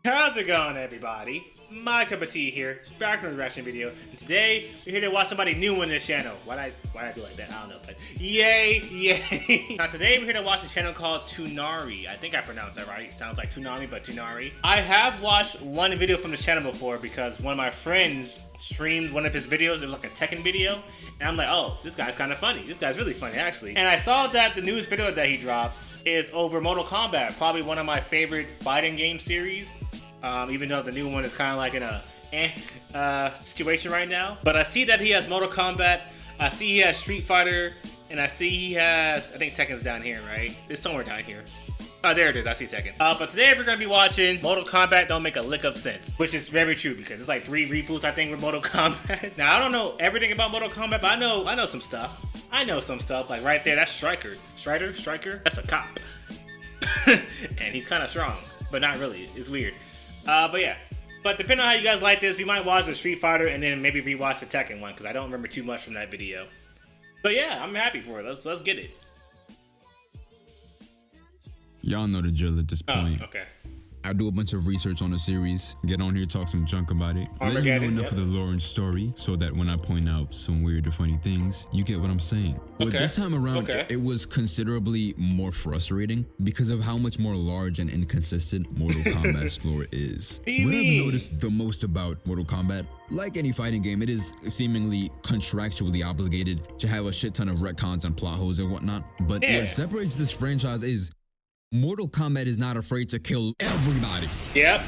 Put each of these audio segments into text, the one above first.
How's it going, everybody? MyCupOfTea here, back with a reaction video, and today we're here to watch somebody new on this channel. Why'd I do like that? I don't know, but yay! Now today we're here to watch a channel called Toonarii. I think I pronounced that right. It sounds like Toonami, but Toonarii. I have watched one video from this channel before because one of my friends streamed one of his videos. It was like a Tekken video, and I'm like, oh, this guy's kind of funny. This guy's really funny, actually. And I saw that the newest video that he dropped is over Mortal Kombat, probably one of my favorite fighting game series. Even though the new one is kind of like in a situation right now. But I see that he has Mortal Kombat, I see he has Street Fighter, and I see he has, I think Tekken's down here, right? It's somewhere down here. Oh, there it is, I see Tekken. But today we're going to be watching Mortal Kombat Don't Make a Lick of Sense. Which is very true because it's like 3 reboots, I think, with Mortal Kombat. Now, I don't know everything about Mortal Kombat, but I know some stuff. I know some stuff, like right there, that's Stryker. Stryker? That's a cop. And he's kind of strong, but not really, it's weird. But yeah, but depending on how you guys like this, we might watch the Street Fighter and then maybe rewatch the Tekken one because I don't remember too much from that video. But yeah, I'm happy for it. Let's get it. Y'all know the drill at this point. Oh, okay. I do a bunch of research on the series, get on here, talk some junk about it, let you know enough of the lore and story so that when I point out some weird or funny things, you get what I'm saying. But this time around, it was considerably more frustrating because of how much more large and inconsistent Mortal Kombat's lore is. What I've noticed the most about Mortal Kombat, like any fighting game, it is seemingly contractually obligated to have a shit ton of retcons and plot holes and whatnot. But what separates this franchise is Mortal Kombat is not afraid to kill everybody. Yep.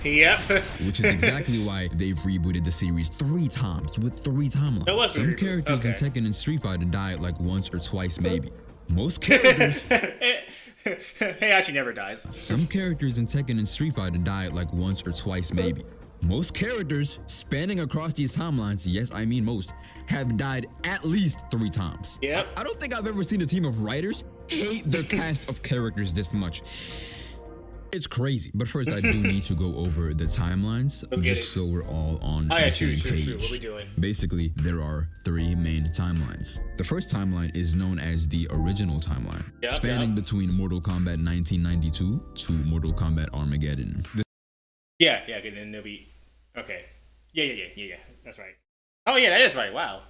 Yep. Which is exactly why they've rebooted the series 3 times with 3 timelines. Some characters in Tekken and Street Fighter died like once or twice maybe. Most characters He actually never dies. Some characters in Tekken and Street Fighter died like once or twice maybe. Most characters spanning across these timelines, yes, I mean most, have died at least 3 times. Yep. I don't think I've ever seen a team of writers hate their cast of characters this much. It's crazy. But first, I do need to go over the timelines just so we're all on the same page. What are we doing? Basically, there are 3 main timelines. The first timeline is known as the original timeline, spanning between Mortal Kombat 1992 to Mortal Kombat Armageddon. Yeah, then there'll be, okay. Yeah, that's right. Oh yeah, that is right, wow.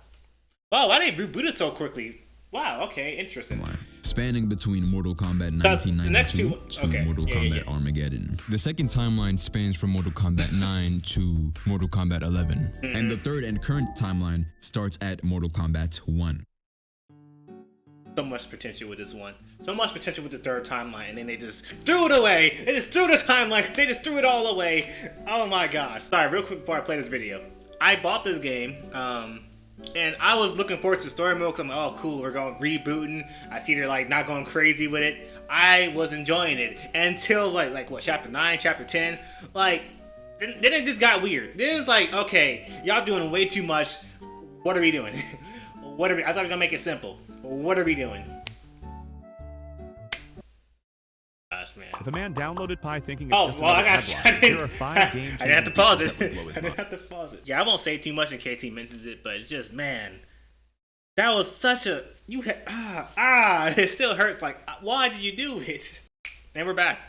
Wow, why did they reboot it so quickly? Wow, okay, interesting. Spanning between Mortal Kombat 1992 to Mortal Kombat Armageddon. The second timeline spans from Mortal Kombat 9 to Mortal Kombat 11. And the third and current timeline starts at Mortal Kombat 1. So much potential with this one. So much potential with this third timeline, and then they just threw it away. They just threw the timeline. They just threw it all away. Oh my gosh. Sorry, real quick before I play this video. I bought this game, and I was looking forward to story mode because I'm like, oh cool, we're going rebooting. I see they're like not going crazy with it. I was enjoying it until like what, chapter 9, chapter 10. Like, then it just got weird. Then it's like, okay, y'all doing way too much. What are we doing? I thought we were gonna make it simple. What are we doing? Gosh, man. If a man downloaded Pi thinking it's just I there are 5 games. I didn't have to pause it. I didn't have to pause it. Yeah, I won't say too much in case he mentions it, but it's just, man, that was such a it still hurts. Like, why did you do it? And we're back.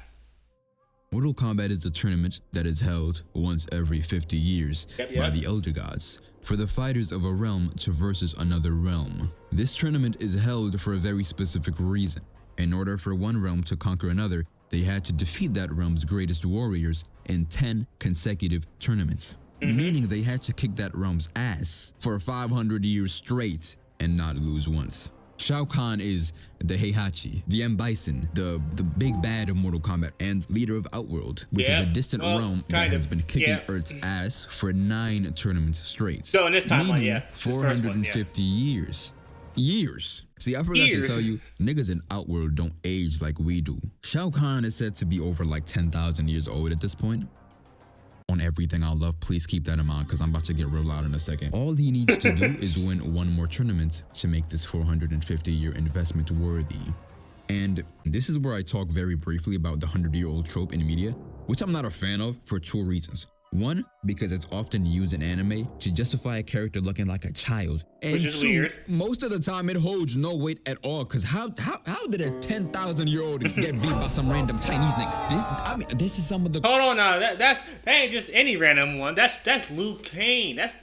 Mortal Kombat is a tournament that is held once every 50 years by the Elder Gods for the fighters of a realm to versus another realm. This tournament is held for a very specific reason. In order for one realm to conquer another, they had to defeat that realm's greatest warriors in 10 consecutive tournaments, meaning they had to kick that realm's ass for 500 years straight and not lose once. Shao Kahn is the Heihachi, the M. Bison, the big bad of Mortal Kombat, and leader of Outworld, which is a distant realm that has been kicking Earth's ass for 9 tournaments straight. So in this timeline, 450 years. See, I forgot to tell you, niggas in Outworld don't age like we do. Shao Kahn is said to be over like 10,000 years old at this point. On everything I love, please keep that in mind because I'm about to get real loud in a second. All he needs to do is win 1 more tournament to make this 450-year investment worthy. And this is where I talk very briefly about the 100-year-old trope in media, which I'm not a fan of for 2 reasons. One, because it's often used in anime to justify a character looking like a child. And which is two, weird. most of the time it holds no weight at all. Cause how did a 10,000-year-old get beat by some random Chinese nigga? This is some of the. Hold on now. That ain't just any random one. That's Liu Kang. That's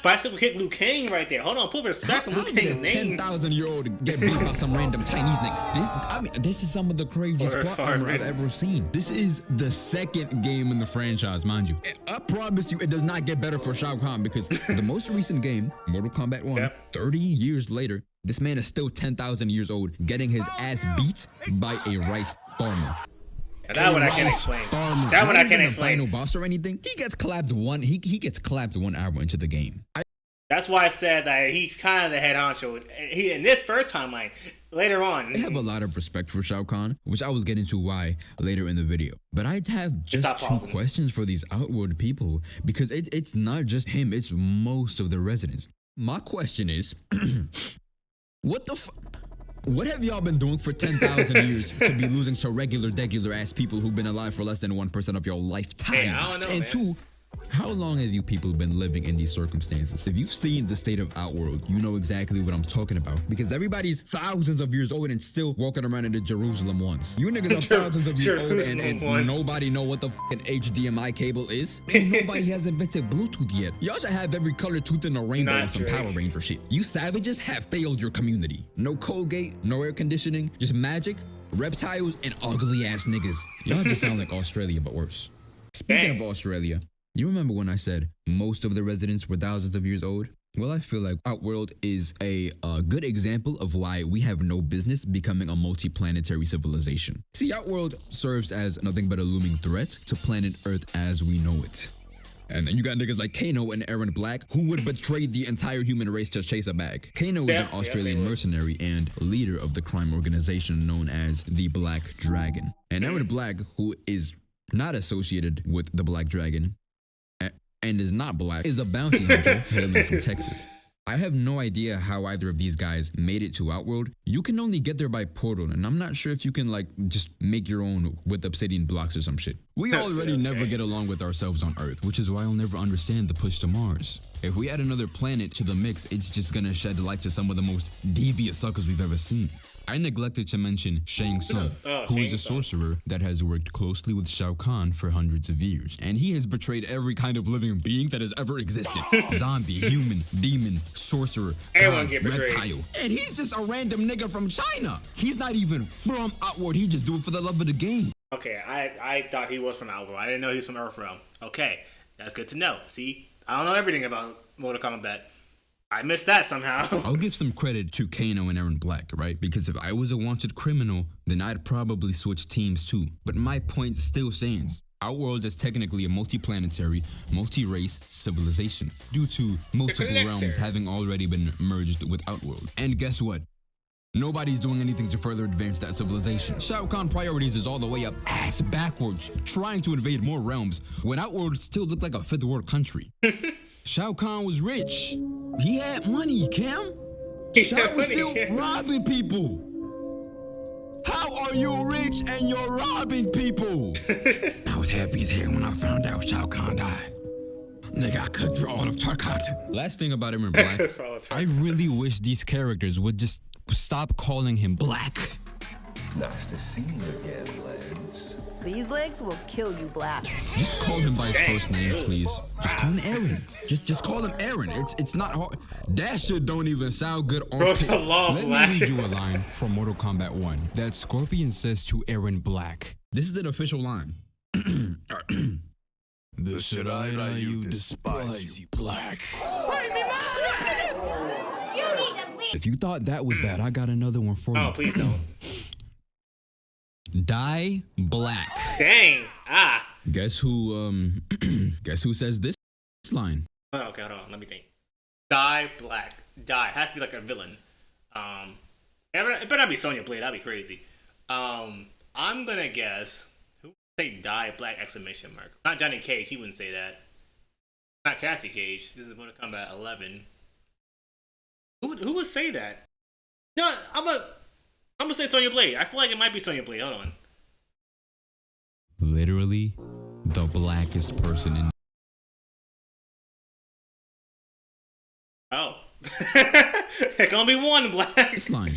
bicycle kick Liu Kang right there. Hold on, put respect on Liu Kang's name. 10,000-year-old get beat by some random Chinese nigga. This is some of the craziest plot armor I've ever seen. This is the second game in the franchise, mind you. I promise you, it does not get better for Shao Kahn because the most recent game, Mortal Kombat 1, 30 years later, this man is still 10,000 years old, getting his ass beat by a rice farmer. That one I can't explain. Farmer. That one I Not can't even a explain. final boss or anything. He gets clapped one. He gets clapped 1 hour into the game. That's why I said that he's kind of the head honcho. He in this first timeline. Later on, I have a lot of respect for Shao Kahn, which I will get into why later in the video. But I have just two questions for these Outworld people because it's not just him, it's most of the residents. My question is, what have y'all been doing for 10,000 years to be losing to regular ass people who've been alive for less than 1% of your lifetime? Hey, I don't know, and man. two, how long have you people been living in these circumstances? If you've seen the state of Outworld, you know exactly what I'm talking about. Because everybody's thousands of years old and still walking around into Jerusalem once. You niggas are thousands of years old and nobody know what the fucking HDMI cable is. And nobody has invented Bluetooth yet. Y'all should have every color tooth in the rainbow on some Power Ranger shit. You savages have failed your community. No Colgate, no air conditioning, just magic, reptiles, and ugly ass niggas. Y'all just sound like Australia, but worse. Speaking of Australia, you remember when I said most of the residents were thousands of years old? Well, I feel like Outworld is a good example of why we have no business becoming a multi-planetary civilization. See, Outworld serves as nothing but a looming threat to planet Earth as we know it. And then you got niggas like Kano and Aaron Black who would betray the entire human race to chase a bag. Kano is an Australian mercenary and leader of the crime organization known as the Black Dragon. And Aaron Black, who is not associated with the Black Dragon, and is not black, is a bounty hunter hailing from Texas. I have no idea how either of these guys made it to Outworld. You can only get there by portal, and I'm not sure if you can like just make your own with obsidian blocks or some shit. We already never get along with ourselves on Earth, which is why I'll never understand the push to Mars. If we add another planet to the mix, it's just gonna shed light to some of the most devious suckers we've ever seen. I neglected to mention Shang Tsung, who is a sorcerer that has worked closely with Shao Kahn for hundreds of years. And he has betrayed every kind of living being that has ever existed. Zombie, human, demon, sorcerer, god, reptile. And he's just a random nigga from China. He's not even from Outworld, he just do it for the love of the game. Okay, I thought he was from Outworld. I didn't know he was from Earthrealm. Okay, that's good to know. See, I don't know everything about Mortal Kombat. I missed that somehow. I'll give some credit to Kano and Aaron Black, right? Because if I was a wanted criminal, then I'd probably switch teams too. But my point still stands. Outworld is technically a multi-planetary, multi-race civilization due to multiple realms having already been merged with Outworld. And guess what? Nobody's doing anything to further advance that civilization. Shao Kahn priorities is all the way up ass backwards, trying to invade more realms when Outworld still looked like a fifth world country. Shao Kahn was rich. He had money, Cam. Shao was still robbing people. How are you rich and you're robbing people? I was happy as hell when I found out Shao Kahn died. Nigga, I cooked for all of Tarkant. Last thing about Aaron Black, I really wish these characters would just stop calling him Black. Nice to see you again, Legs. These legs will kill you, Black. Just call him by his first name, please. Just call him Aaron. Just call him Aaron. It's not hard. That shit don't even sound good on Bro, let me read you a line from Mortal Kombat 1 that Scorpion says to Aaron Black. This is an official line. The Shirai you despise, you Black. If you thought that was bad, I got another one for you. Oh, please don't. Die Black. Dang. Guess who says this line? Oh, okay, hold on. Let me think. Die Black. Die. Has to be like a villain. It better not be Sonya Blade. That'd be crazy. I'm gonna guess. Who would say Die Black exclamation mark? Not Johnny Cage. He wouldn't say that. Not Cassie Cage. This is Mortal Kombat 11. Who would say that? No, I'm gonna say Sonya Blade. I feel like it might be Sonya Blade. Hold on. Literally the blackest person in. Oh. There can only be one black. This line.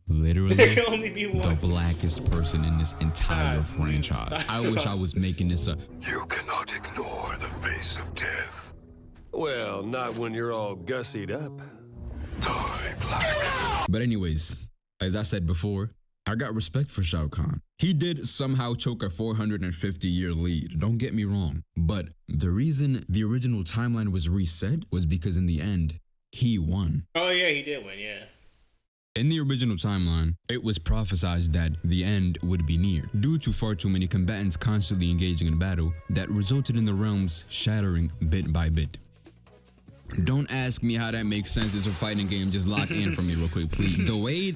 Literally, There can only be one. the blackest person in this entire franchise. I wish I was making this up. You cannot ignore the face of death. Well, not when you're all gussied up. Die, Black. But anyways, as I said before, I got respect for Shao Kahn. He did somehow choke a 450-year lead, don't get me wrong. But the reason the original timeline was reset was because in the end, he won. Oh yeah, he did win, yeah. In the original timeline, it was prophesied that the end would be near, due to far too many combatants constantly engaging in battle that resulted in the realms shattering bit by bit. Don't ask me how that makes sense. It's a fighting game. Just lock in for me real quick, please. The way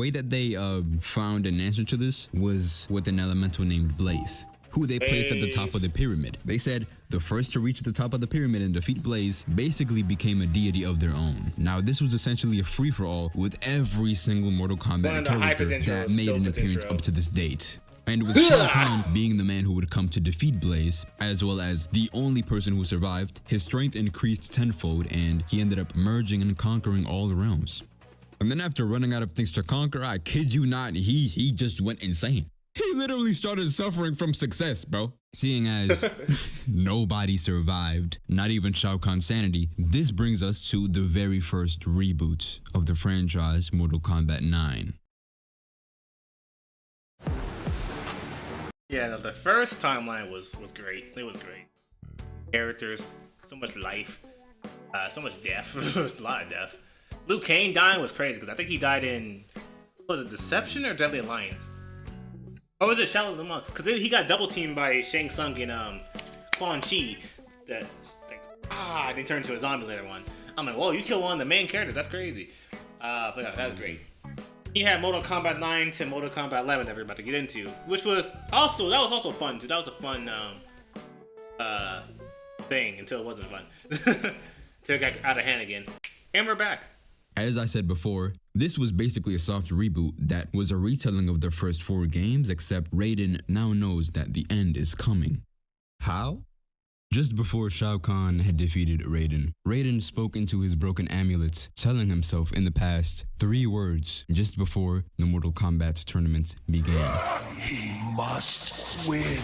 that they found an answer to this was with an elemental named Blaze, who they placed at the top of the pyramid. They said the first to reach the top of the pyramid and defeat Blaze basically became a deity of their own. Now, this was essentially a free-for-all with every single Mortal Kombat character that made an appearance up to this date. And with Shao Kahn being the man who would come to defeat Blaze, as well as the only person who survived, his strength increased tenfold and he ended up merging and conquering all the realms. And then after running out of things to conquer, I kid you not, he just went insane. He literally started suffering from success, bro. Seeing as nobody survived, not even Shao Kahn's sanity, this brings us to the very first reboot of the franchise, Mortal Kombat 9. Yeah, no, the first timeline was great. It was great. Characters, so much life, so much death. It was a lot of death. Liu Kang dying was crazy because I think he died in, was it Deception or Deadly Alliance? Or was it Shadow of the Monks? Because he got double teamed by Shang Tsung and Quan Chi. That they turned into a zombie later on. I'm like, whoa, you killed one of the main characters. That's crazy. But yeah, that was great. He had Mortal Kombat 9 to Mortal Kombat 11 that we're about to get into, which was also fun too. That was a fun thing until it wasn't fun. Until it got out of hand again. And we're back. As I said before, this was basically a soft reboot that was a retelling of the first 4 games, except Raiden now knows that the end is coming. How? Just before Shao Kahn had defeated Raiden, Raiden spoke into his broken amulets, telling himself in the past 3 words just before the Mortal Kombat tournament began. He must win.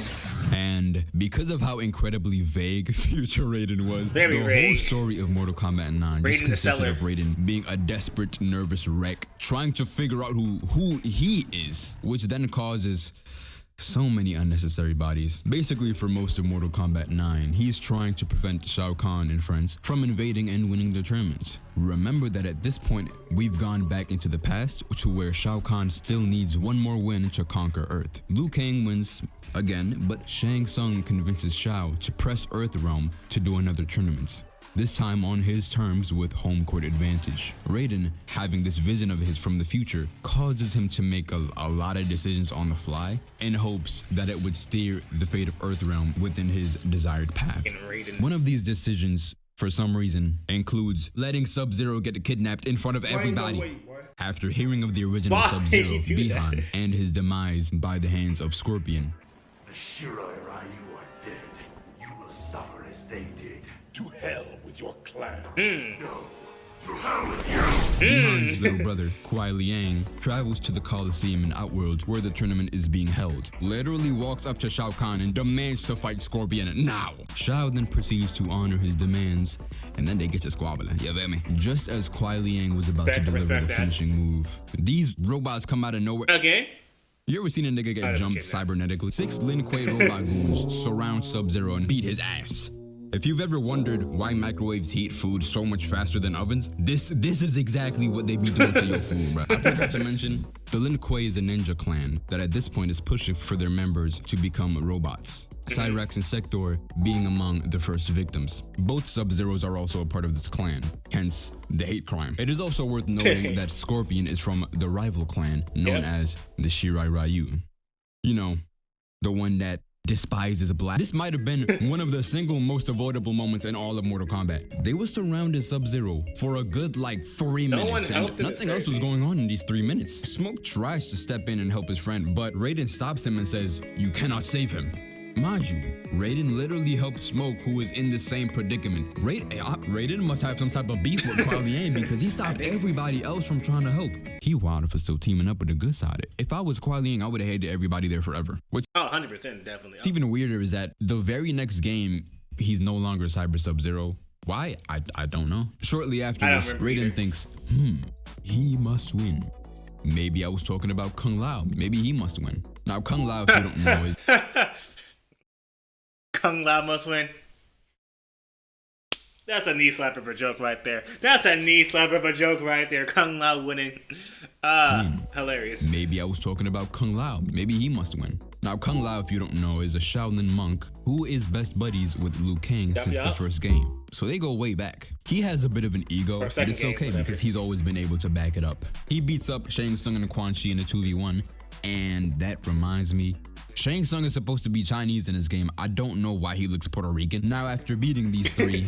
And because of how incredibly vague future Raiden was, Very the vague. whole story of Mortal Kombat 9 just Raiden consisted the of Raiden being a desperate, nervous wreck, trying to figure out who he is, which then causes so many unnecessary bodies. Basically, for most of Mortal Kombat 9, he's trying to prevent Shao Kahn and friends from invading and winning the tournaments. Remember that at this point, we've gone back into the past to where Shao Kahn still needs one more win to conquer Earth. Liu Kang wins again, but Shang Tsung convinces Shao to press Earthrealm to do another tournament. This time on his terms with home court advantage. Raiden, having this vision of his from the future, causes him to make a lot of decisions on the fly in hopes that it would steer the fate of Earthrealm within his desired path. One of these decisions, for some reason, includes letting Sub-Zero get kidnapped in front of everybody. After hearing of the original Sub-Zero, Bihan, and his demise by the hands of Scorpion. The Shirai Ryu are dead. You will suffer as they did. To hell with your clan. No, to hell with you. Bihan's little brother, Kuai Liang, travels to the Coliseum in Outworld where the tournament is being held. Literally walks up to Shao Kahn and demands to fight Scorpion now. Shao then proceeds to honor his demands, and then they get to squabbling. You feel me? Just as Kuai Liang was about to deliver the finishing move, these robots come out of nowhere. Again? You ever seen a nigga get jumped cybernetically? 6 Lin Kuei robot goons surround Sub-Zero and beat his ass. If you've ever wondered why microwaves heat food so much faster than ovens, this is exactly what they be doing to your food, bro. I forgot to mention, the Lin Kuei is a ninja clan that at this point is pushing for their members to become robots. Cyrax and Sector being among the first victims. Both Sub-Zeros are also a part of this clan, hence the hate crime. It is also worth noting that Scorpion is from the rival clan known as the Shirai Ryu. You know, the one that despises black. This might have been one of the single most avoidable moments in all of Mortal Kombat. They were surrounded Sub-Zero for a good like 3 minutes, and nothing else was going on in these 3 minutes. Smoke tries to step in and help his friend, but Raiden stops him and says, "You cannot save him." Mind you, Raiden literally helped Smoke, who is in the same predicament. Raiden must have some type of beef with Kuai Liang because he stopped everybody else from trying to help. He wild for still teaming up with the good side. If I was Kuai Liang, I would have hated everybody there forever. What's 100% definitely. What's even weirder is that the very next game, he's no longer Cyber Sub-Zero. Why? I don't know. Shortly after this, Raiden thinks, he must win. Maybe I was talking about Kung Lao. Maybe he must win. Now, Kung Lao, if you don't know, is... Kung Lao must win. That's a knee slapper of a joke right there. That's a knee slapper of a joke right there. Kung Lao winning. Hilarious. Maybe I was talking about Kung Lao. Maybe he must win. Now, Kung Lao, if you don't know, is a Shaolin monk who is best buddies with Liu Kang since the first game. So they go way back. He has a bit of an ego, but it's okay because he's always been able to back it up. He beats up Shang Tsung and Quan Chi in a 2v1. And that reminds me, Shang Tsung is supposed to be Chinese in this game. I don't know why he looks Puerto Rican. Now, after beating these three,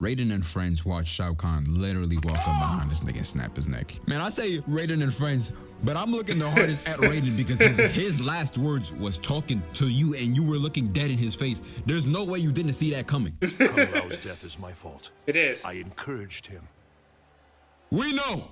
Raiden and friends watch Shao Kahn literally walk up behind this nigga and snap his neck. Man, I say Raiden and friends, but I'm looking the hardest at Raiden because his last words was talking to you and you were looking dead in his face. There's no way you didn't see that coming. Kung Lao's death is my fault. It is. I encouraged him. We know.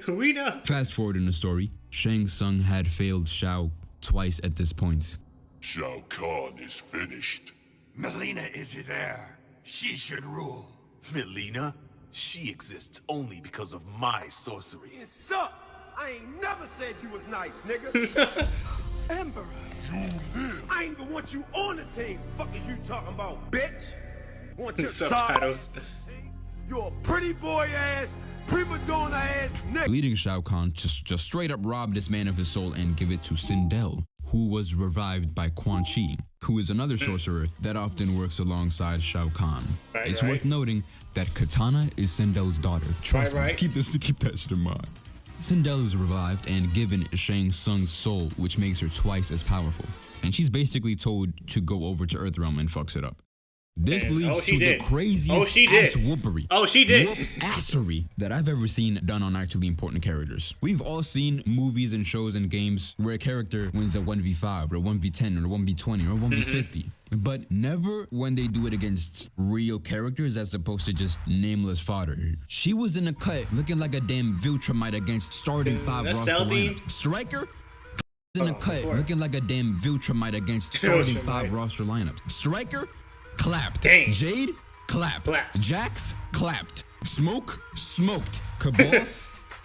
We know. Fast forward in the story, Shang Tsung had failed Shao twice at this point. Shao Kahn is finished. Melina is his heir. She should rule. Melina? She exists only because of my sorcery. Suck! I ain't never said you was nice, nigga. Emperor. You live. I ain't even want you on the team. Fuck is you talking about, bitch? Want your subtitles. You're a pretty boy ass, prima donna ass nigga. Leading Shao Kahn to just straight up rob this man of his soul and give it to Sindel, who was revived by Quan Chi, who is another sorcerer that often works alongside Shao Kahn. It's worth noting that Katana is Sindel's daughter. Trust me, keep that shit in mind. Sindel is revived and given Shang Tsung's soul, which makes her twice as powerful. And she's basically told to go over to Earthrealm and fucks it up. This leads to the craziest ass-whoopery whoop-assery that I've ever seen done on actually important characters. We've all seen movies and shows and games where a character wins a 1v5 or 1v10 or 1v20 or 1v50. But never when they do it against real characters as opposed to just nameless fodder. She was in a cut looking like a damn Viltrumite against starting 5 roster lineup. Stryker in a cut looking like a damn Viltrumite against starting 5 roster lineups. Stryker clapped. Dang. Jade clapped. Jax clapped. Smoke smoked. Cabal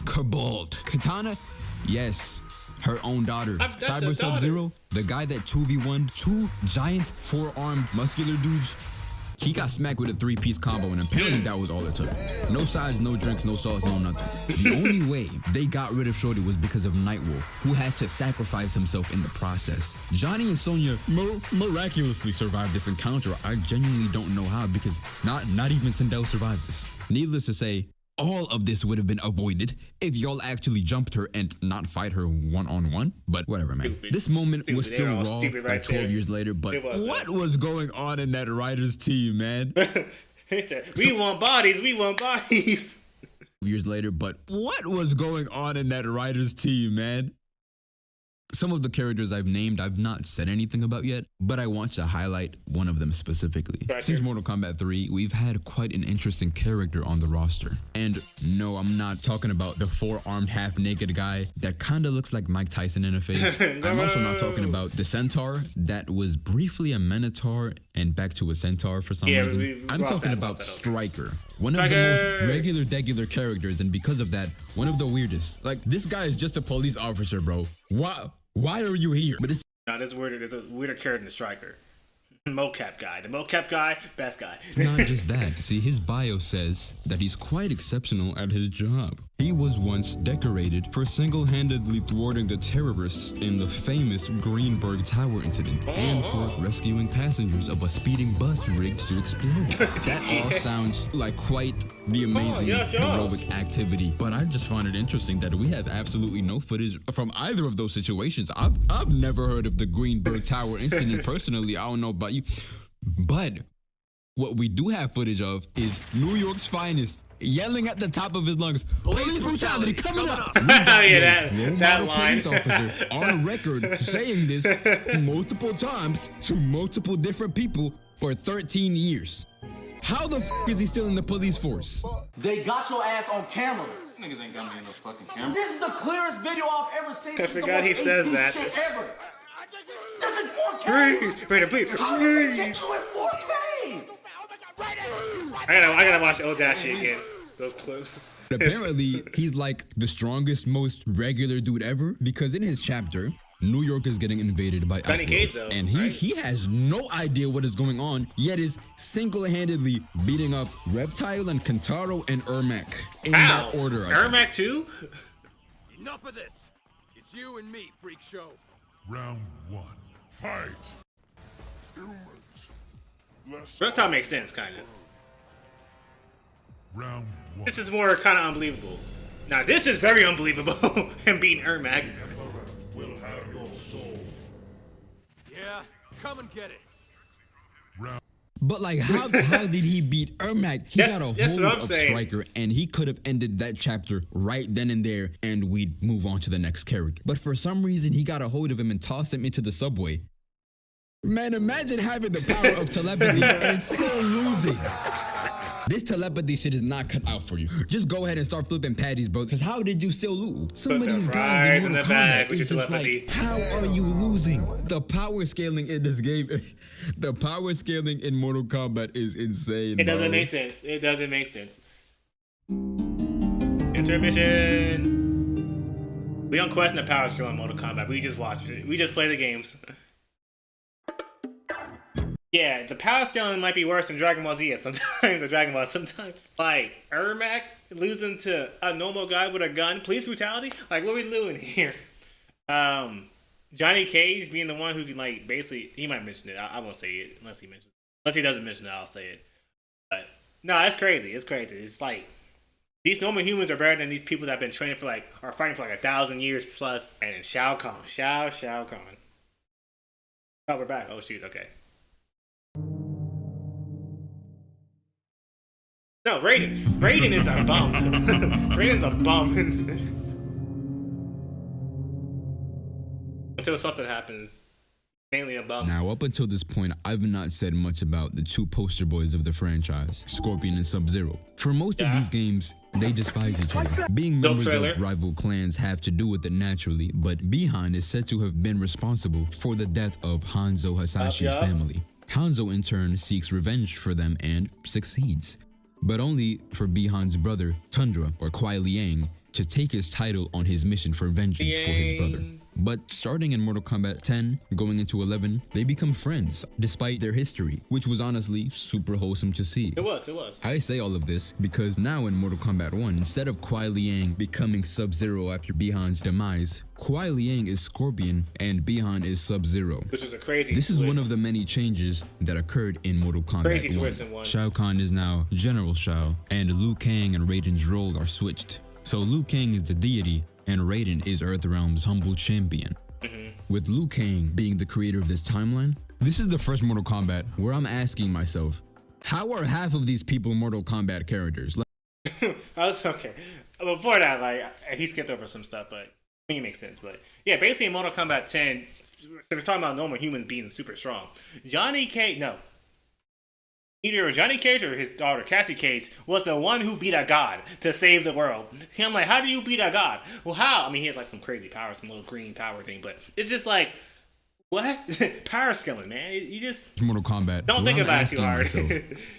caballed. Katana, yes, her own daughter. Cyber Sub-Zero, the guy that 2v1 2 giant 4-armed muscular dudes. He got smacked with a 3-piece combo, and apparently that was all it took. No sides, no drinks, no sauce, no nothing. The only way they got rid of Shorty was because of Nightwolf, who had to sacrifice himself in the process. Johnny and Sonya miraculously survived this encounter. I genuinely don't know how, because not even Sindel survived this. Needless to say, all of this would have been avoided if y'all actually jumped her and not fight her one-on-one. But whatever, man. This moment was still raw like 12 years later, but what was going on in that writer's team, man? We want bodies, we want bodies. Years later, but what was going on in that writer's team, man? Some of the characters I've named, I've not said anything about yet, but I want to highlight one of them specifically. Since Mortal Kombat 3, we've had quite an interesting character on the roster. And no, I'm not talking about the 4-armed, half-naked guy that kind of looks like Mike Tyson in a face. I'm also not talking about the Centaur that was briefly a Minotaur and back to a Centaur for some reason. I'm talking about Stryker. One of the most regular characters, and because of that, one of the weirdest. Like, this guy is just a police officer, bro. Why are you here? But it's there's a weirder character than the Stryker. Mocap guy. The mocap guy, best guy. It's not just that. See, his bio says that he's quite exceptional at his job. He was once decorated for single-handedly thwarting the terrorists in the famous Greenberg Tower incident and for rescuing passengers of a speeding bus rigged to explode. That all sounds like quite the amazing heroic activity, but I just find it interesting that we have absolutely no footage from either of those situations. I've never heard of the Greenberg Tower incident personally. I don't know about you, but what we do have footage of is New York's finest yelling at the top of his lungs, "Police brutality coming up!" We got that line. Police officer on record saying this multiple times to multiple different people for 13 years. How the f is he still in the police force? They got your ass on camera. Niggas ain't got me in no fucking camera. This is the clearest video I've ever seen. I forgot he says that. Shit ever. This is 4K. Please, Brandon, please. How did they get you in 4K? I gotta watch old that shit again. Those clips. Apparently, he's like the strongest, most regular dude ever, because in his chapter, New York is getting invaded by Outworld, and he has no idea what is going on, yet is single-handedly beating up Reptile and Kentaro and Ermac in that order. Ermac too? Enough of this. It's you and me, freak show. Round 1. Fight. Reptile makes sense, kind of. Round 1. This is more kind of unbelievable. Now this is very unbelievable. Him beating Ermac. Will have your soul. Yeah, come and get it. But like, how did he beat Ermac? He got a hold of Stryker, and he could have ended that chapter right then and there, and we'd move on to the next character. But for some reason, he got a hold of him and tossed him into the subway. Man, imagine having the power of telepathy and still losing. This telepathy shit is not cut out for you. Just go ahead and start flipping patties, bro. Because how did you still lose? Some of these guys in Mortal Kombat is just like, how are you losing? The power scaling in this game, the power scaling in Mortal Kombat is insane. It doesn't make sense. It doesn't make sense. Intermission. We don't question the power skill in Mortal Kombat. We just watch it. We just play the games. Yeah, the power scaling might be worse than Dragon Ball Z sometimes, or Dragon Ball sometimes. Like, Ermac losing to a normal guy with a gun, police brutality? Like, what are we doing here? Johnny Cage being the one who can, like, basically, he might mention it. I won't say it unless he mentions it. Unless he doesn't mention it, I'll say it. But, no, it's crazy. It's crazy. It's like, these normal humans are better than these people that have been training for, like, are fighting for, like, 1,000 years plus. And then Shao Kahn. Shao Kahn. Oh, we're back. Oh, shoot. Okay. No, Raiden. Raiden is a bum. Raiden's a bum. Until something happens. Mainly a bum. Now, up until this point, I've not said much about the two poster boys of the franchise, Scorpion and Sub-Zero. For most of these games, they despise each other. Being members of rival clans have to do with it naturally, but Bihan is said to have been responsible for the death of Hanzo Hasashi's family. Hanzo, in turn, seeks revenge for them and succeeds, but only for Bihan's brother, Tundra, or Kuai Liang, to take his title on his mission for vengeance for his brother. But starting in Mortal Kombat 10, going into 11, they become friends, despite their history, which was honestly super wholesome to see. It was. I say all of this because now in Mortal Kombat 1, instead of Kuai Liang becoming Sub-Zero after Bihan's demise, Kuai Liang is Scorpion and Bihan is Sub-Zero. Which is a crazy This is one of the many changes that occurred in Mortal Kombat 1. Crazy twist in one. Shao Kahn is now General Shao, and Liu Kang and Raiden's role are switched. So Liu Kang is the deity, and Raiden is Earthrealm's humble champion. With Liu Kang being the creator of this timeline, this is the first Mortal Kombat where I'm asking myself, how are half of these people Mortal Kombat characters? Okay. Before that, like, he skipped over some stuff, but I think it makes sense. But yeah, basically in Mortal Kombat 10, we're talking about normal humans being super strong. Either Johnny Cage or his daughter Cassie Cage was the one who beat a god to save the world. I'm like, how do you beat a god? Well, how? I mean, he has like some crazy power, some little green power thing, but it's just like, what? Power scaling, man. You just Mortal Kombat. Don't think about it too hard. Myself,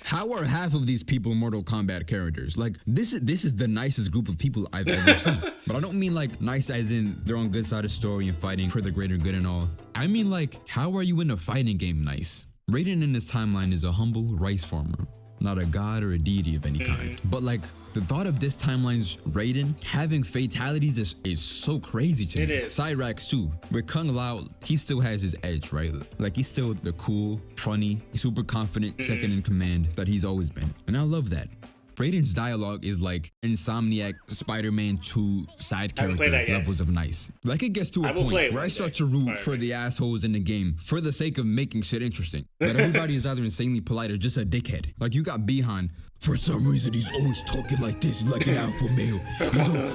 how are half of these people Mortal Kombat characters? Like, this is the nicest group of people I've ever seen. But I don't mean like nice as in they're on good side of story and fighting for the greater good and all. I mean like, how are you in a fighting game nice? Raiden in this timeline is a humble rice farmer. not a god or a deity of any kind. But like, the thought of this timeline's Raiden having fatalities is so crazy to me. It is. Cyrax too. With Kung Lao, he still has his edge, right? Like, he's still the cool, funny, super confident second in command that he's always been. And I love that. Raiden's dialogue is like Insomniac Spider-Man 2 side character levels of nice. Like, it gets to a point where I start to root for the assholes in the game for the sake of making shit interesting. That everybody is either insanely polite or just a dickhead. Like, you got Bihan. For some reason, he's always talking like this, like an alpha male.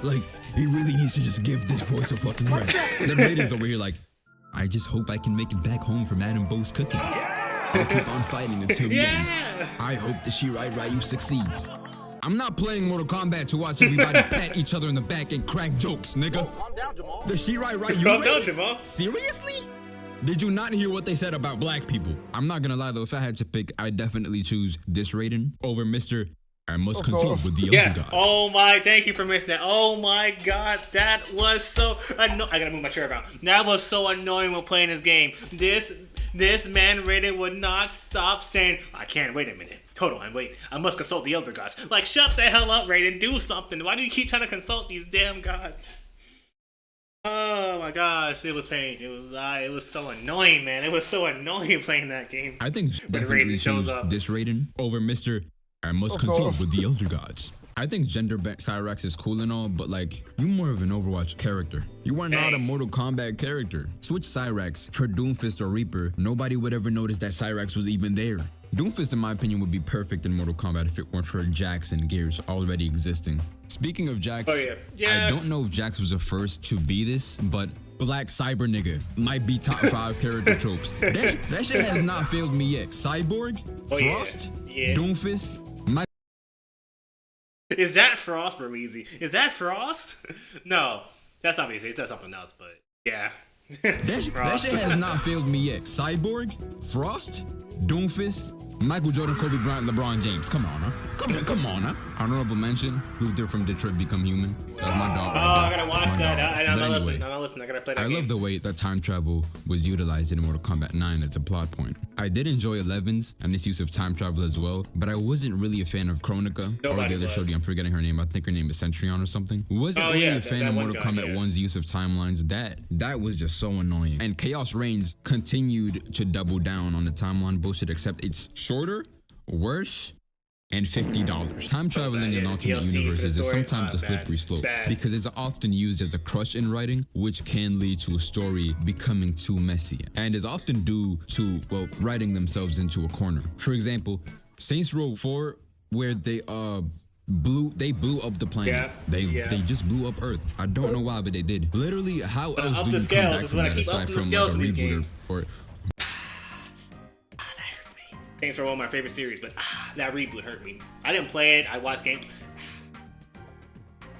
Like, he really needs to just give this voice a fucking rest. Then Raiden's over here like, I just hope I can make it back home from Madame Bo's cooking. I'll keep on fighting until the end. I hope the Shirai Ryu succeeds. I'm not playing Mortal Kombat to watch everybody pat each other in the back and crack jokes, nigga. Calm down, Jamal. The Shirai Ryu. Calm down, Jamal. Seriously? Did you not hear what they said about black people? I'm not gonna lie though, if I had to pick, I'd definitely choose this Raiden over Mr. I must consult with the elder gods. Oh my, thank you for mentioning that. Oh my god, that was so annoying. I gotta move my chair around. That was so annoying when playing this game. This man Raiden would not stop saying, I can't, wait a minute. Hold on, wait. I must consult the elder gods. Like, shut the hell up, Raiden. Do something. Why do you keep trying to consult these damn gods? Oh my gosh, it was pain. It was so annoying, man. It was so annoying playing that game. I think definitely choose this Raiden over Mr. I must consult with the elder gods. I think gender bent Cyrax is cool and all, but like, you're more of an Overwatch character. You are not a Mortal Kombat character. Switch Cyrax for Doomfist or Reaper. Nobody would ever notice that Cyrax was even there. Doomfist, in my opinion, would be perfect in Mortal Kombat if it weren't for Jax and Gears already existing. Speaking of Jax, I don't know if Jax was the first to be this, but Black Cyber Nigga might be top 5 character tropes. That shit has not failed me yet. Cyborg, Frost, Doomfist, Is that Frost, Bermeezy? Is that Frost? No, that's not Bermeezy. That's something else, but yeah. That shit has not failed me yet. Cyborg, Frost, Doomfist, Michael Jordan, Kobe Bryant, LeBron James. Come on, huh? Come on, huh? Honorable mention, Luther from Detroit Become Human. That's my dog. Oh, I gotta watch that. I'm not listening. I gotta play that game. I love the way that time travel was utilized in Mortal Kombat 9 as a plot point. I did enjoy 11's and its use of time travel as well, but I wasn't really a fan of Kronika or the other shorty. I'm forgetting her name. I think her name is Centurion or something. Wasn't really a fan of Mortal Kombat 1's use of timelines. That was just so annoying. And Chaos Reigns continued to double down on the timeline bullshit, except it's shorter, worse, and $50. Time traveling in alternate universes is sometimes a slippery slope because it's often used as a crutch in writing, which can lead to a story becoming too messy and is often due to, well, writing themselves into a corner. For example, Saints Row 4, where they blew up the planet. They just blew up Earth. I don't know why, but they did. Literally, how else do you come back from that aside from like a reboot or Saints Row one of my favorite series, but that reboot hurt me. I didn't play it. I watched games.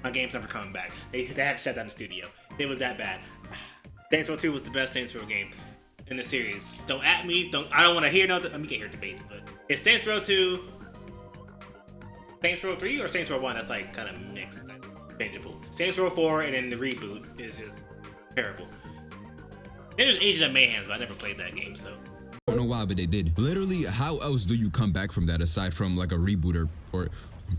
My game's never coming back. They had to shut down the studio. It was that bad. Saints Row 2 was the best Saints Row game in the series. Don't at me. I don't want to hear no. I mean, you can't hear debates, but it's Saints Row 2, Saints Row 3, or Saints Row 1. That's like kind of mixed, changeable. Saints Row 4, and then the reboot is just terrible. Then there's Agent of Mayhem, but I never played that game, so. I don't know why, but they did. Literally, how else do you come back from that aside from like a reboot or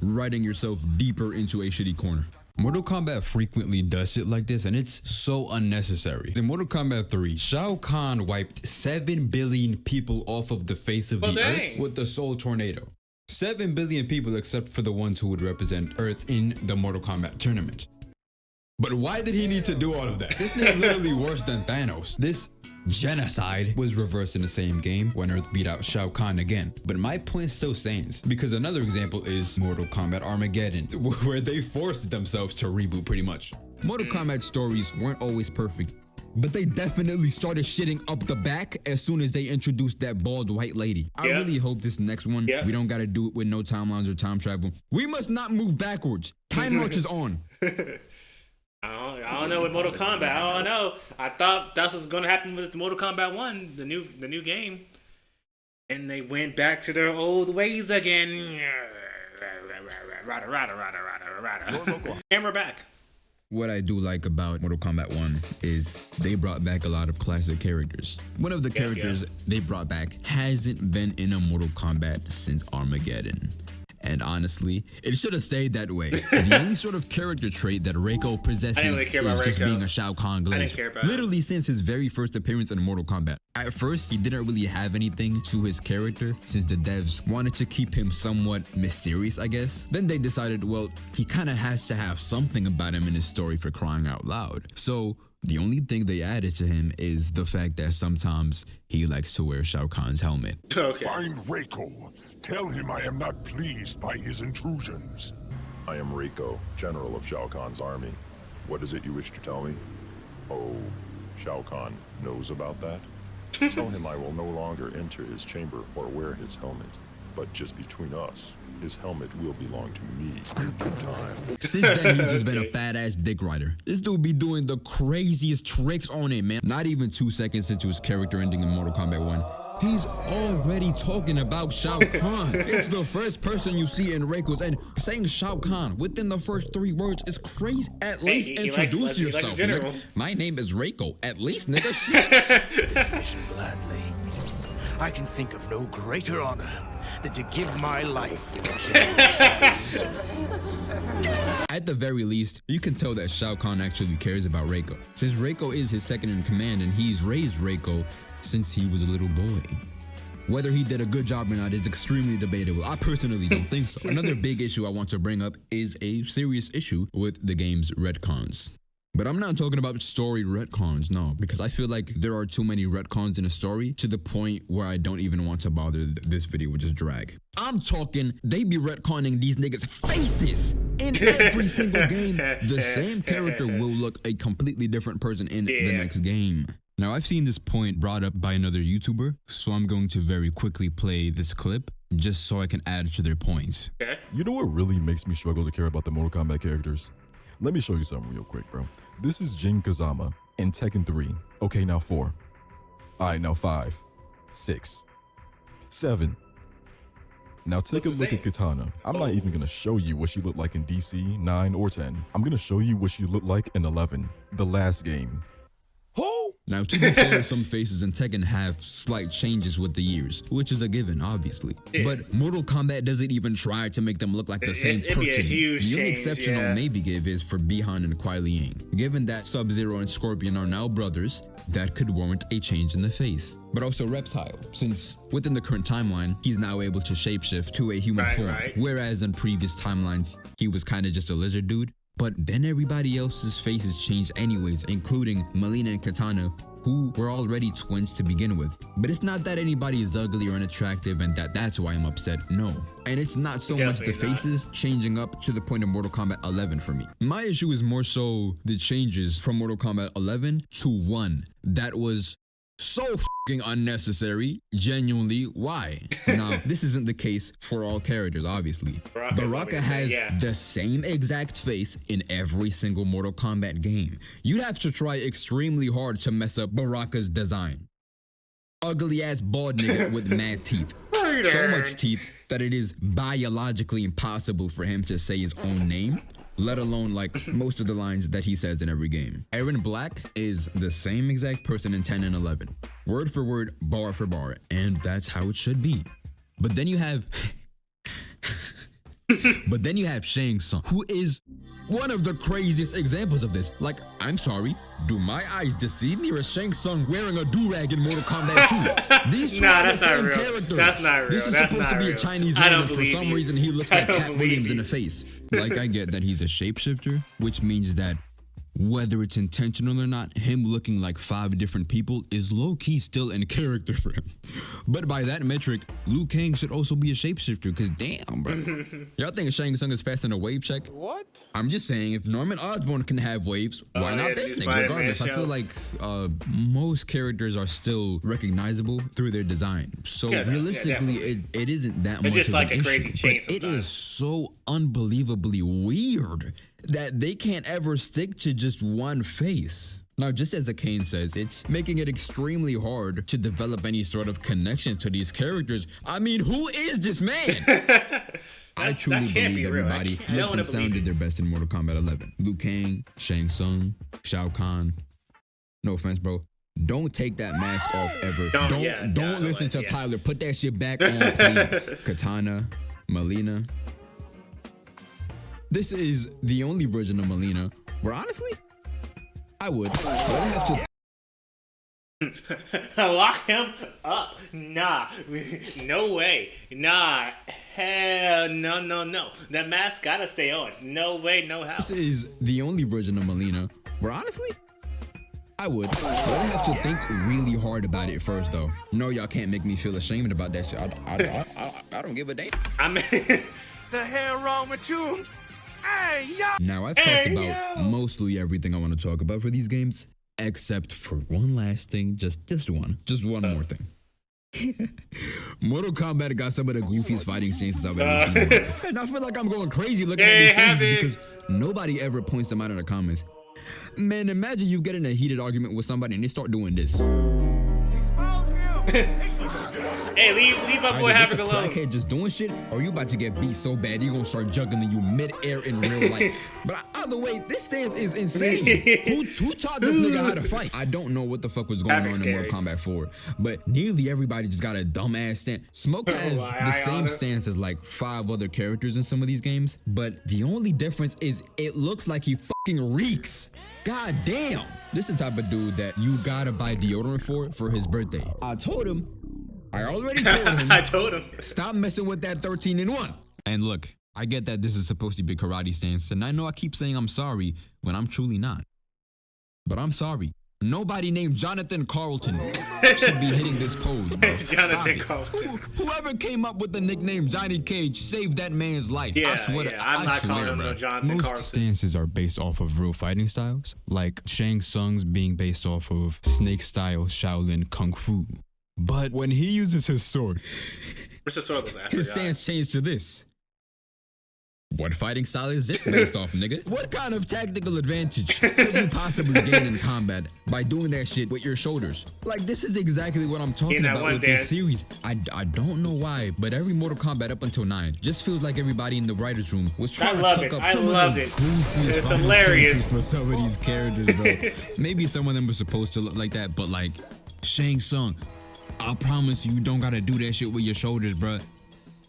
writing yourself deeper into a shitty corner? Mortal Kombat frequently does shit like this, and it's so unnecessary. In Mortal Kombat 3, Shao Kahn wiped 7 billion people off of the face of the earth with the Soul Tornado. 7 billion people except for the ones who would represent Earth in the Mortal Kombat tournament. But why did he need to do all of that? This nigga literally worse than Thanos. This genocide was reversed in the same game when Earth beat out Shao Kahn again. But my point still stands, because another example is Mortal Kombat Armageddon, where they forced themselves to reboot pretty much. Mortal Kombat stories weren't always perfect, but they definitely started shitting up the back as soon as they introduced that bald white lady. I really hope this next one, we don't gotta do it with no timelines or time travel. We must not move backwards. Time March is on. I don't know with Mortal Kombat. I don't know. I thought that's what's gonna happen with Mortal Kombat 1, the new game, and they went back to their old ways again. And we're back. what I do like about Mortal Kombat 1 is they brought back a lot of classic characters. One of the characters they brought back hasn't been in a Mortal Kombat since Armageddon. And honestly, it should have stayed that way. The only sort of character trait that Reiko possesses is just being a Shao Kahn glazer. Literally since his very first appearance in Mortal Kombat. At first, he didn't really have anything to his character since the devs wanted to keep him somewhat mysterious, I guess. Then they decided, well, he kind of has to have something about him in his story for crying out loud. So the only thing they added to him is the fact that sometimes he likes to wear Shao Kahn's helmet. Find Reiko. Tell him I am not pleased by his intrusions. I am Reiko, General of Shao Kahn's army. What is it you wish to tell me? Oh, Shao Kahn knows about that? Tell him I will no longer enter his chamber or wear his helmet. But just between us, his helmet will belong to me in due time. Since then, he's just been a fat-ass dick rider. This dude be doing the craziest tricks on it, man. Not even 2 seconds into his character ending in Mortal Kombat 1. He's already talking about Shao Kahn. It's the first person you see in Reiko's, and saying Shao Kahn within the first 3 words is crazy. At least introduce yourself. My name is Reiko. At least, nigga, shit. This mission gladly. I can think of no greater honor than to give my life in service. At the very least, you can tell that Shao Kahn actually cares about Reiko, since Reiko is his second in command and he's raised Reiko since he was a little boy. Whether he did a good job or not is extremely debatable. I personally don't think so. Another big issue I want to bring up is a serious issue with the game's retcons. But I'm not talking about story retcons, no, because I feel like there are too many retcons in a story to the point where I don't even want to bother this video with just drag. I'm talking, they be retconning these niggas' faces in every single game. The same character will look a completely different person in the next game. Now, I've seen this point brought up by another YouTuber, so I'm going to very quickly play this clip just so I can add to their points. You know what really makes me struggle to care about the Mortal Kombat characters? Let me show you something real quick, bro. This is Jin Kazama in Tekken 3. Okay, now 4. Alright, now 5, 6, 7. Now take a look at Katana. I'm not even gonna show you what she looked like in DC 9 or 10. I'm gonna show you what she looked like in 11, the last game. Now, to be fair, some faces in Tekken have slight changes with the years, which is a given, obviously. But Mortal Kombat doesn't even try to make them look like the same person. The only exception I'll maybe give is for Bi-Han and Kuai Liang. Given that Sub-Zero and Scorpion are now brothers, that could warrant a change in the face. But also Reptile, since within the current timeline, he's now able to shapeshift to a human form, whereas in previous timelines, he was kind of just a lizard dude. But then everybody else's faces changed anyways, including Melina and Katana, who were already twins to begin with. But it's not that anybody is ugly or unattractive and that's why I'm upset, no. And it's not so much the faces changing up to the point of Mortal Kombat 11 for me. My issue is more so the changes from Mortal Kombat 11 to 1. That was so fucking unnecessary. Genuinely, why? Now, this isn't the case for all characters, obviously. Baraka has the same exact face in every single Mortal Kombat game. You'd have to try extremely hard to mess up Baraka's design. Ugly ass bald nigga with mad teeth. So much teeth that it is biologically impossible for him to say his own name, let alone like most of the lines that he says in every game. Aaron Black is the same exact person in 10 and 11. Word for word, bar for bar, and that's how it should be. But then you have Shang Tsung, who is one of the craziest examples of this. Like, I'm sorry, do my eyes deceive me, or is Shang Tsung wearing a do-rag in Mortal Kombat 2? These two are the same characters. That's not real. This is supposed to be a Chinese man, and for some reason he looks like Cat Williams in the face. Like, I get that he's a shapeshifter, which means that whether it's intentional or not, him looking like 5 different people is low-key still in character for him. But by that metric, Liu Kang should also be a shapeshifter, because damn, bro. Y'all think Shang Tsung is passing a wave check? What? I'm just saying, if Norman Osborn can have waves, why not this thing? Regardless, I feel like most characters are still recognizable through their design. So realistically, it isn't that much just of like an a crazy issue. change But it is so unbelievably weird that they can't ever stick to just one face. Now, just as Akane says, it's making it extremely hard to develop any sort of connection to these characters. I mean, who is this man? I truly believe everybody looked and sounded their best in Mortal Kombat 11. Liu Kang, Shang Tsung, Shao Kahn. No offense, bro. Don't take that mask off ever. Don't listen to Tyler. Put that shit back on, please. Katana, Melina. This is the only version of Melina where honestly, I would. But I have to lock him up. Nah. No way. Nah. Hell no. That mask gotta stay on. No way, no how. This is the only version of Melina where honestly, I would. But I have to think really hard about it first, though. No, y'all can't make me feel ashamed about that shit. I don't give a damn. I mean, the hell wrong with you? Hey, yo! Now, I've talked about mostly everything I want to talk about for these games, except for one last thing. Just one more thing. Mortal Kombat got some of the goofiest fighting stances I've ever seen. And I feel like I'm going crazy looking at these stances because nobody ever points them out in the comments. Man, imagine you get in a heated argument with somebody and they start doing this. Hey, leave my boy Havoc alone. Crackhead just doing shit, or you about to get beat so bad you gonna start juggling you mid-air in real life. But either way, this stance is insane. Who taught this nigga how to fight? I don't know what the fuck was going on in Mortal Kombat 4, but nearly everybody just got a dumbass stance. Smoke has the same stance as like 5 other characters in some of these games, but the only difference is it looks like he fucking reeks. God damn. This is the type of dude that you gotta buy deodorant for his birthday. I already told him. Stop messing with that 13-in-1. And look, I get that this is supposed to be a karate stance, and I know I keep saying I'm sorry when I'm truly not. But I'm sorry. Nobody named Jonathan Carlton should be hitting this pose, bro. Jonathan Carlton. Whoever came up with the nickname Johnny Cage saved that man's life. I swear. I'm not calling him no Jonathan Carlton. Most stances are based off of real fighting styles, like Shang Tsung's being based off of snake-style Shaolin Kung Fu. But when he uses his sword, his stance changed to this. What fighting style is this based off, nigga? What kind of tactical advantage could you possibly gain in combat by doing that shit with your shoulders? Like, this is exactly what I'm talking about with this series. I don't know why, but every Mortal Kombat up until 9 just feels like everybody in the writer's room was trying to cook up some of the goofiest fighting stances for some of these characters, bro. Maybe some of them were supposed to look like that, but like, Shang Tsung, I promise you don't gotta do that shit with your shoulders, bruh.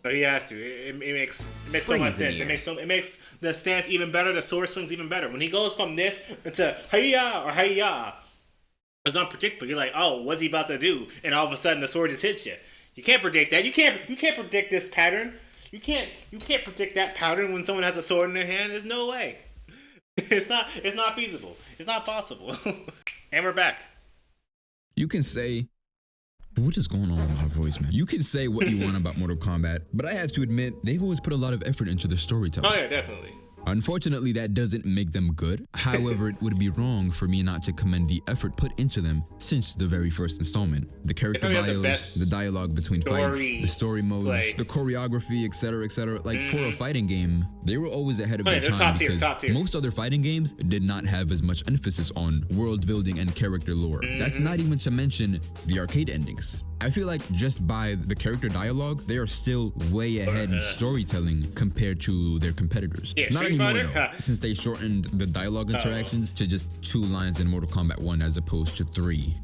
No, he has to. It makes so much sense. It makes the stance even better. The sword swings even better. When he goes from this to hiya or hiya, it's unpredictable. You're like, oh, what's he about to do? And all of a sudden, the sword just hits you. You can't predict that. You can't predict this pattern. You can't predict that pattern when someone has a sword in their hand. There's no way. It's not feasible. It's not possible. And we're back. You can say, what is going on with my voice, man? You can say what you want about Mortal Kombat, but I have to admit, they've always put a lot of effort into the storytelling. Oh yeah, definitely. Unfortunately, that doesn't make them good. However, it would be wrong for me not to commend the effort put into them since the very first installment. The character bios, the dialogue between fights, the story modes, the choreography, etc. Like, for a fighting game, they were always ahead of their time because most other fighting games did not have as much emphasis on world building and character lore. That's not even to mention the arcade endings. I feel like just by the character dialogue, they are still way ahead in storytelling compared to their competitors. Yeah, not anymore though, since they shortened the dialogue interactions to just 2 lines in Mortal Kombat 1 as opposed to 3.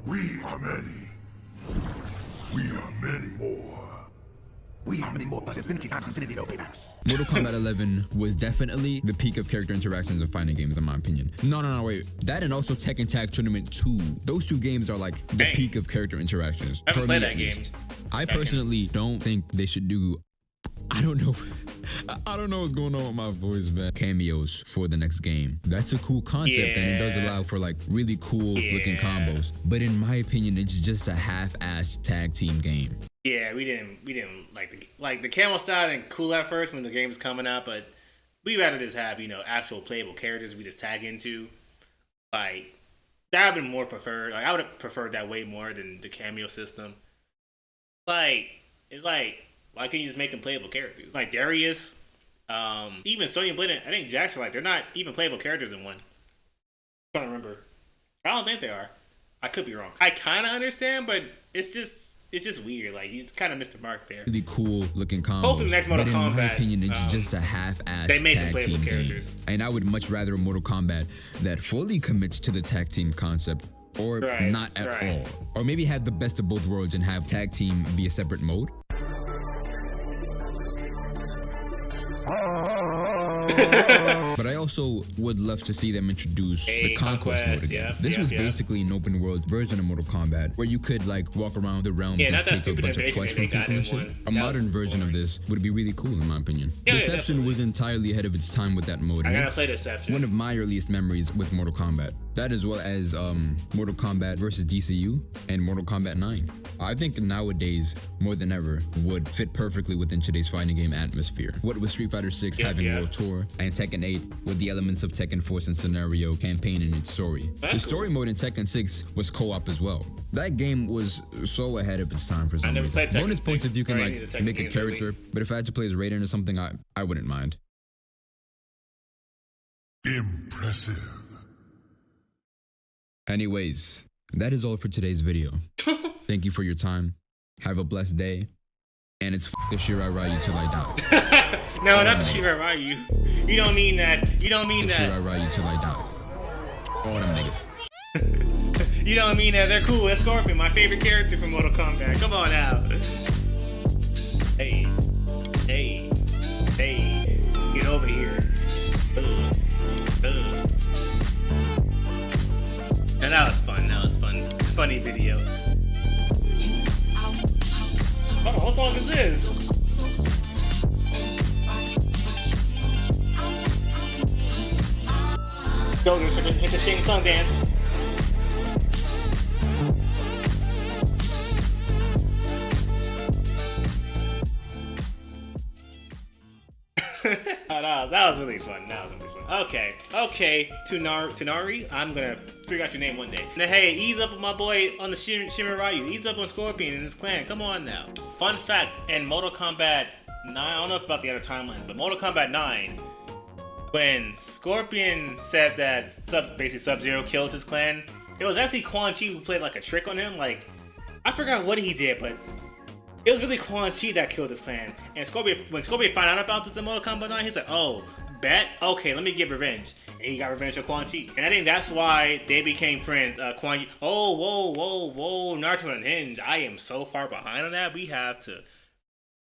We are many. We are many more. We are many more, but infinity times infinity, no paybacks. Mortal Kombat 11 was definitely the peak of character interactions in fighting games, in my opinion. No, wait. That and also Tekken Tag Tournament 2. Those 2 games are like the peak of character interactions. I haven't played that game. I personally don't think they should do, I don't know what's going on with my voice, man. Cameos for the next game. That's a cool concept and it does allow for like really cool looking combos. But in my opinion, it's just a half-assed tag team game. Yeah, we didn't like the camel style and cool at first when the game was coming out, but we rather just have, actual playable characters we just tag into. Like, that would have been more preferred. Like, I would have preferred that way more than the cameo system. Like, it's like, why can't you just make them playable characters? Like Darius, even Sonya Blade, I think Jackson, like, they're not even playable characters in 1. I'm trying to remember. I don't think they are. I could be wrong. I kind of understand, but it's just weird. Like, you kind of missed the mark there. Really cool looking combos. Hopefully the next Mortal Kombat, in my Kombat, opinion, it's just a half-assed they made tag team characters. game. And I would much rather a Mortal Kombat that fully commits to the tag team concept, or not at all. Or maybe have the best of both worlds and have tag team be a separate mode. But I also would love to see them introduce the Conquest mode again. This was basically an open world version of Mortal Kombat where you could like walk around the realms and take a bunch of quests from people and shit. A modern version of this would be really cool in my opinion. Deception was entirely ahead of its time with that mode. I gotta play Deception. One of my earliest memories with Mortal Kombat. That as well as Mortal Kombat versus DCU and Mortal Kombat 9. I think nowadays, more than ever, would fit perfectly within today's fighting game atmosphere. What with Street Fighter 6 having World Tour and Tekken 8 with the elements of Tekken Force and Scenario campaign in its story. The story mode in Tekken 6 was co-op as well. That game was so ahead of its time for some reason. Bonus points if you can like make a character, but if I had to play as Raiden or something, I wouldn't mind. Impressive. Anyways, that is all for today's video. Thank you for your time. Have a blessed day. And it's the Shirai Ryu till I die. No, not the Shirai Ryu. You don't mean that. You don't mean that. Shirai Ryu till I die. All them niggas. You don't mean that. They're cool. That's Scorpion, my favorite character from Mortal Kombat. Come on now. Hey. Hey. Hey. Get over here. And that was fun. That was fun. Funny video. Oh, what song is this? Shoulders hit the Shang Tsung dance. That was really fun. That was really fun. Okay, Toonarii, I'm gonna figure out your name one day. Now, hey, ease up with my boy on the Shirai Ryu. Ease up on Scorpion and his clan. Come on now. Fun fact, in Mortal Kombat 9, I don't know about the other timelines, but Mortal Kombat 9, when Scorpion said that basically Sub-Zero killed his clan, it was actually Quan Chi who played like a trick on him. Like, I forgot what he did, but it was really Quan Chi that killed his clan. And when Scorpion found out about this in Mortal Kombat 9, he's like, oh, bet? Okay, let me get revenge. And he got revenge on Quan Chi. And I think that's why they became friends. Quan Chi, oh, whoa, Naruto and Hinge. I am so far behind on that. We have to...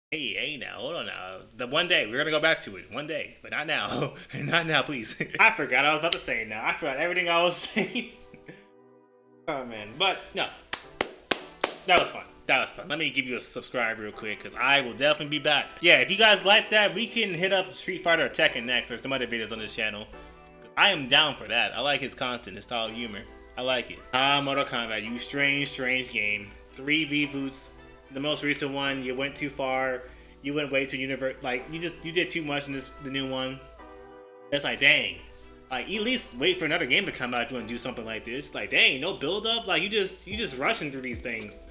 Hey, now, hold on now. The one day, we're gonna go back to it. One day, but not now. Not now, please. I forgot I was about to say it now. I forgot everything I was saying. Oh, man. But, no. That was fun. That was fun. Let me give you a subscribe real quick, because I will definitely be back. Yeah, if you guys like that, we can hit up Street Fighter or Tekken next, or some other videos on this channel. I am down for that. I like his content, his style of humor. I like it. Mortal Kombat, you strange game. 3 reboots. The most recent one, you went too far. You went way too universe. Like, you did too much in the new one. It's like, dang. Like, at least wait for another game to come out if you want to do something like this. Like, dang, no build up. Like, you just rushing through these things.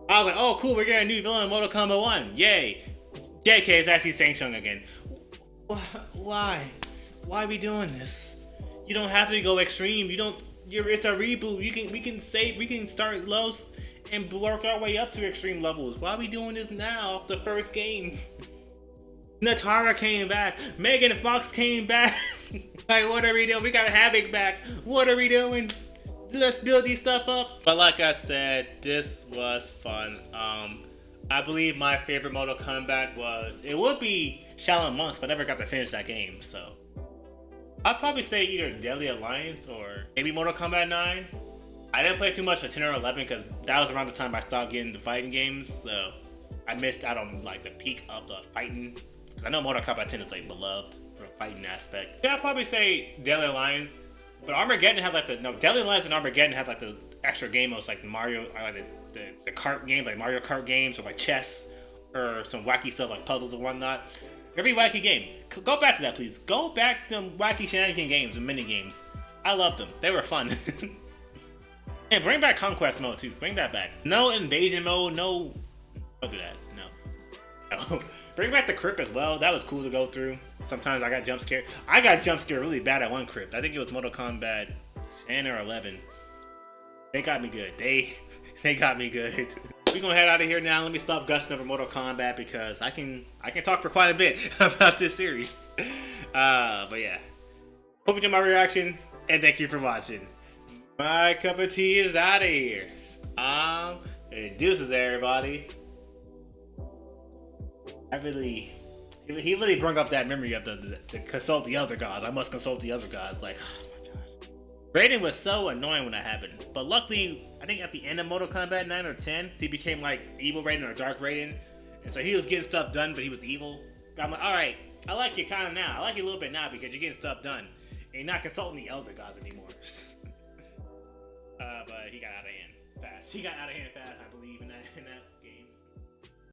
I was like, oh, cool, we're getting a new villain in Mortal Kombat 1. Yay. JK is actually Shang Tsung again. Why? Why are we doing this? You don't have to go extreme. It's a reboot. We can start low and work our way up to extreme levels. Why are we doing this now? The first game. Natara came back. Megan Fox came back. Like, what are we doing? We got Havoc back. What are we doing? Let's build these stuff up. But like I said, this was fun. I believe my favorite Mortal Kombat would be Shaolin Monks, but I never got to finish that game, so I'd probably say either Deadly Alliance or maybe Mortal Kombat 9. I didn't play too much for 10 or 11 because that was around the time I stopped getting the fighting games, so I missed out on like the peak of the fighting. Because I know Mortal Kombat 10 is like beloved for a fighting aspect. Yeah, I'd probably say Deadly Alliance. But Armageddon had like Deadly Alliance and Armageddon had like the extra game modes like Mario, like the kart games, like Mario Kart games, or like chess, or some wacky stuff like puzzles and whatnot. Every wacky game. Go back to that, please. Go back to them wacky shenanigan games and mini games. I loved them. They were fun. And bring back Conquest mode too. Bring that back. No invasion mode. No. Don't do that. No. Bring back the crypt as well. That was cool to go through. Sometimes I got jump scared. I got jump scared really bad at one crypt. I think it was Mortal Kombat 10 or 11. They got me good. They got me good. We're gonna head out of here now. Let me stop gushing over Mortal Kombat because I can talk for quite a bit about this series. But yeah. Hope you enjoyed my reaction, and thank you for watching. My cup of tea is out of here. Deuces, everybody. He really brought up that memory of to consult the other gods. I must consult the other gods. Like, oh my gosh. Raiden was so annoying when that happened. But luckily, I think at the end of Mortal Kombat 9 or 10, he became like evil Raiden or dark Raiden. And so he was getting stuff done, but he was evil. But I'm like, alright, I like you kind of now. I like you a little bit now because you're getting stuff done. And you're not consulting the elder gods anymore. But he got out of hand fast. He got out of hand fast, I believe, in that